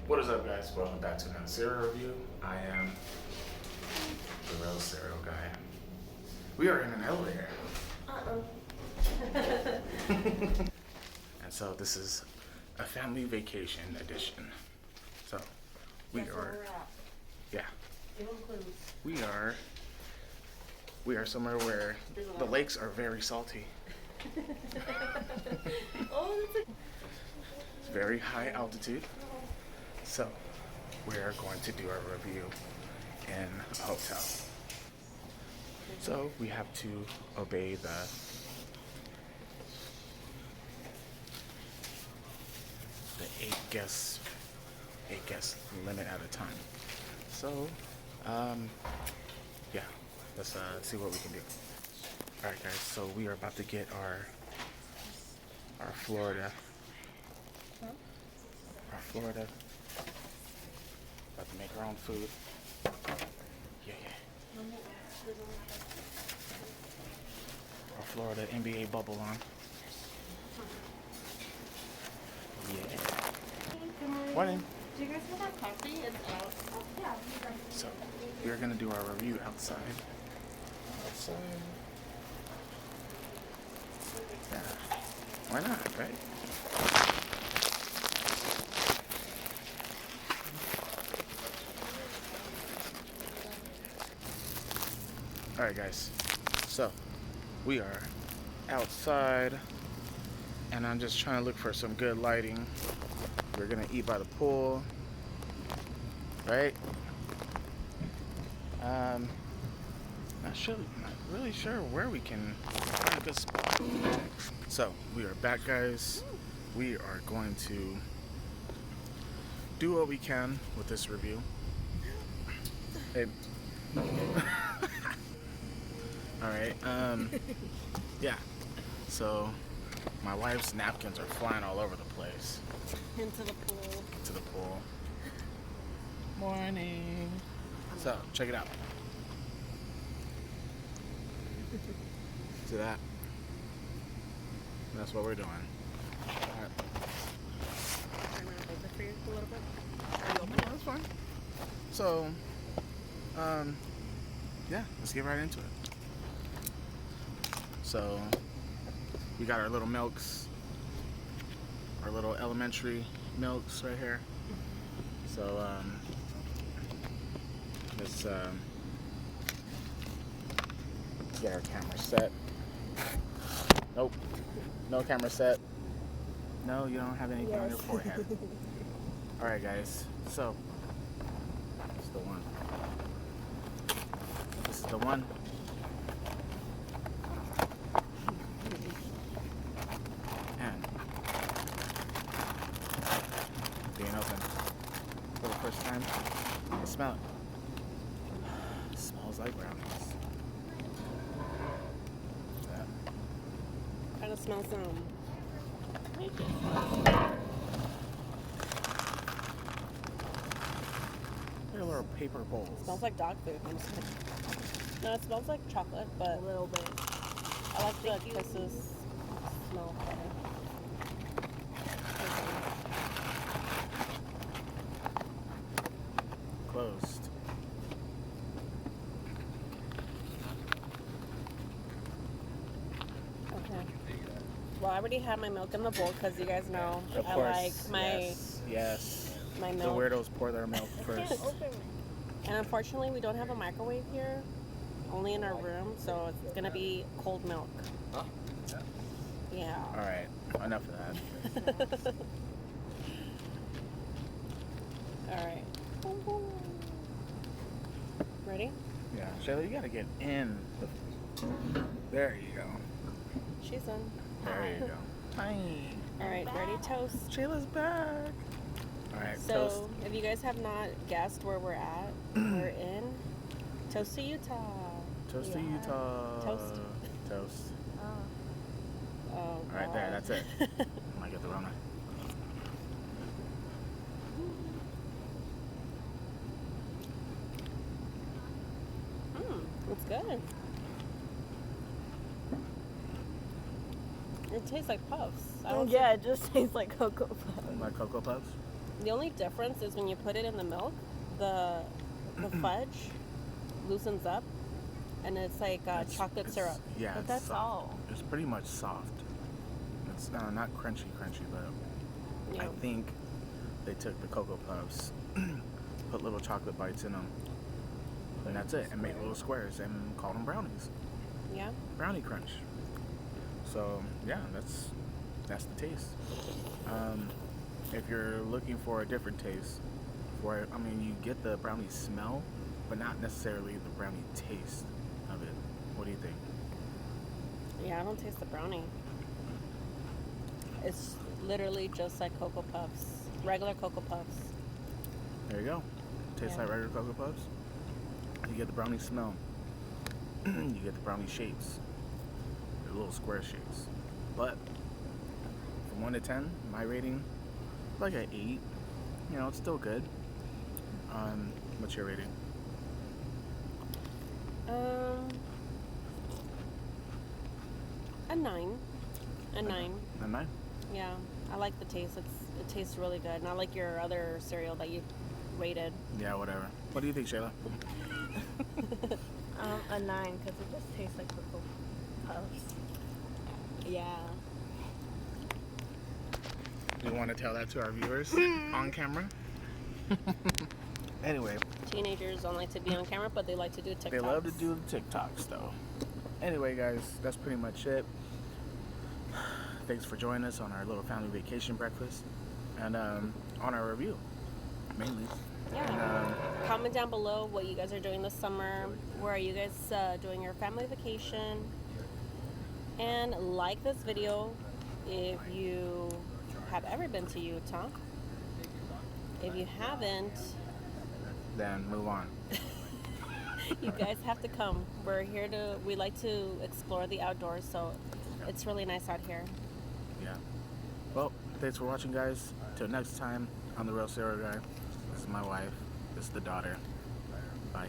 What is up, guys? Welcome back to another cereal review. I am the real cereal guy. We are in an elevator. And so this is a family vacation edition. So we That's are, where we're at. yeah, Give them clues. we are somewhere where the lakes are very salty. Oh, that's It's very high altitude. So we are going to do our review in a hotel. So we have to obey the eight guest limit at a time. So yeah, let's see what we can do. All right, guys. So we are about to get our Florida. About to make our own food. Yeah. Our Florida NBA bubble on. Yeah. Morning. Do you guys have that coffee? It's out. Oh, yeah. So we are gonna do our review outside. Yeah. Why not, right? All right, guys. So we are outside, and I'm just trying to look for some good lighting. We're gonna eat by the pool, right? Not really sure where we can find a good spot. So we are back, guys. We are going to do what we can with this review. Hey. All right. Yeah. So my wife's napkins are flying all over the place. Into the pool. To the pool. Morning. So check it out. See that? That's what we're doing. All right. I'm going to hold it for you a little bit. Are you open? That's fine. So, yeah, let's get right into it. So, we got our little milks, our little elementary milks right here. So, let's get our camera set. Nope, no camera set. No, you don't have anything on your forehead. All right, guys. So, this is the one. This is the one. And being open for the first time, I smell it. It smells like brownies. Yeah. Kind of smells They're little paper bowls. smells like dog food. I'm just kidding. No, it smells like chocolate, but a little bit. I like the kisses smell better. Closed. Okay. Well, I already had my milk in the bowl because you guys know Of I course. like my Yes. my The milk. weirdos pour their milk first. And unfortunately, we don't have a microwave here, only in our room, so it's gonna be cold milk. Yeah. All right. Enough of that. All right. Ready? Yeah, Shayla, you gotta get in. There you go. She's in. There you go. Tiny. All right, ready? Toast. Shayla's back. All right, So, toast. if you guys have not guessed where we're at, we're in Toast to Utah. Toast to Utah. Toast. Toast. Oh, All right, there. That's it. I might get the Rona. It's good. It tastes like puffs. I don't Yeah, it just tastes like Cocoa Puffs. Like Cocoa Puffs? The only difference is when you put it in the milk, the fudge loosens up, and it's like chocolate syrup. Yeah, But it's that's soft. all. It's pretty much soft. It's not crunchy, but Yeah. I think they took the Cocoa Puffs, put little chocolate bites in them, and that's it, and made little squares and called them brownies. Yeah. Brownie crunch. So yeah, that's the taste. If you're looking for a different taste, you get the brownie smell, but not necessarily the brownie taste of it. What do you think? Yeah, I don't taste the brownie. It's literally just like Cocoa Puffs, regular Cocoa Puffs. There you go. Tastes Yeah. like regular Cocoa Puffs. You get the brownie smell. You get the brownie shapes. The little square shapes. But from 1 to 10, my rating is like an 8. You know, it's still good. What's your rating? A 9. A 9. A 9? Yeah, I like the taste. It tastes really good, and I like your other cereal that you rated. Yeah, whatever. What do you think, Shayla? A 9 because it just tastes like Cocoa Puffs. Yeah. You want to tell that to our viewers on camera? Anyway, Teenagers don't like to be on camera, but they like to do TikToks. they love to do the TikToks, though. Anyway, guys, that's pretty much it. Thanks for joining us on our little family vacation breakfast and on our review, mainly. Yeah. And, Comment down below what you guys are doing this summer. Where are you guys doing your family vacation? And like this video if you have ever been to Utah. If you haven't, then move on. you guys have to come. We like to explore the outdoors, so it's really nice out here. Yeah. Well, thanks for watching, guys. Till next time, I'm the Real Sarah Guy. This is my wife. This is the daughter. Bye.